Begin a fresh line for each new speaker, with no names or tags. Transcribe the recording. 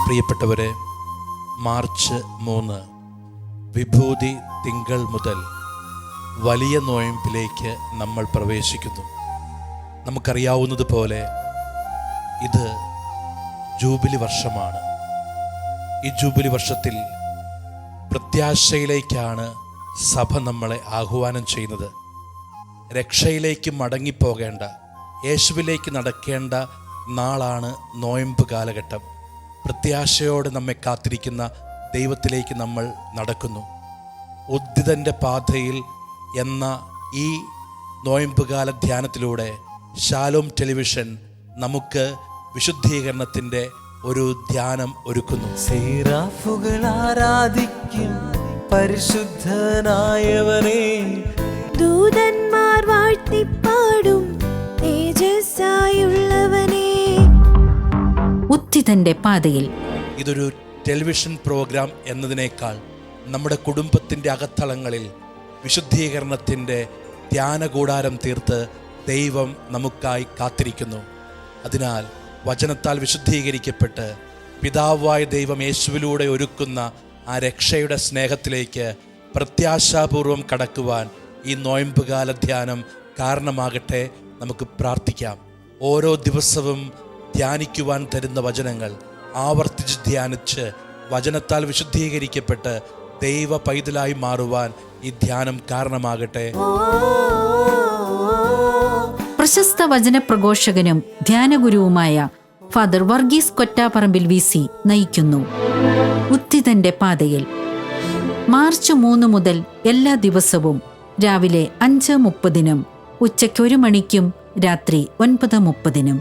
പ്രിയപ്പെട്ടവരെ, മാർച്ച് 3 വിഭൂതി തിങ്കൾ മുതൽ വലിയ നോയമ്പിലേക്ക് നമ്മൾ പ്രവേശിക്കുന്നു. നമുക്കറിയാവുന്നതുപോലെ ഇത് ജൂബിലി വർഷമാണ്. ഈ ജൂബിലി വർഷത്തിൽ പ്രത്യാശയിലേക്കാണ് സഭ നമ്മളെ ആഹ്വാനം ചെയ്യുന്നത്. രക്ഷയിലേക്ക് മടങ്ങിപ്പോകേണ്ട, യേശുവിലേക്ക് നടക്കേണ്ട നാളാണ് നോയമ്പ് കാലഘട്ടം. പ്രത്യാശയോടെ നമ്മെ കാത്തിരിക്കുന്ന ദൈവത്തിലേക്ക് നമ്മൾ നടക്കുന്നു. ഉദ്ധിതൻ്റെ പാതയിൽ എന്ന ഈ നോയമ്പുകാല ധ്യാനത്തിലൂടെ ശാലോം ടെലിവിഷൻ നമുക്ക് വിശുദ്ധീകരണത്തിൻ്റെ ഒരു ധ്യാനം ഒരുക്കുന്നു.
സേറാഫുകൾ ആരാധിക്കും പരിശുദ്ധനായവനെ,
ദൂതന്മാർ വാഴ്ത്തിപ്പാടും തേജസ്സായുള്ളവനെ.
ഉദ്ധിതന്റെ പാതയിൽ
ഇതൊരു ടെലിവിഷൻ പ്രോഗ്രാം എന്നതിനേക്കാൾ നമ്മുടെ കുടുംബത്തിൻ്റെ അകത്തളങ്ങളിൽ വിശുദ്ധീകരണത്തിൻ്റെ ധ്യാനകൂടാരം തീർത്ത് ദൈവം നമുക്കായി കാത്തിരിക്കുന്നു. അതിനാൽ വചനത്താൽ വിശുദ്ധീകരിക്കപ്പെട്ട് പിതാവായ ദൈവം യേശുവിലൂടെ ഒരുക്കുന്ന ആ രക്ഷയുടെ സ്നേഹത്തിലേക്ക് പ്രത്യാശാപൂർവം കടക്കുവാൻ ഈ നോയമ്പുകാല ധ്യാനം കാരണമാകട്ടെ. നമുക്ക് പ്രാർത്ഥിക്കാം. ഓരോ ദിവസവും ധ്യാനിക്കുവാൻ തരുന്ന വചനങ്ങൾ ആവർത്തിച്ച് ധ്യാനിച്ച് വചനത്താൽ വിശുദ്ധീകരിക്കപ്പെട്ട് ദൈവ പൈതലായി മാറുവാൻ ഈ ധ്യാനം കാരണമാകട്ടെ.
പ്രശസ്ത വചനപ്രഘോഷകനും ധ്യാനഗുരുവുമായ ഫാദർ വർഗീസ് കൊറ്റാപ്പറമ്പിൽ VC നയിക്കുന്നു ഉദ്ധിതന്റെ പാതയിൽ. മാർച്ച് 3 മുതൽ എല്ലാ ദിവസവും രാവിലെ 5:30 ഉച്ചയ്ക്ക് 1 മണിക്കും രാത്രി 9:30.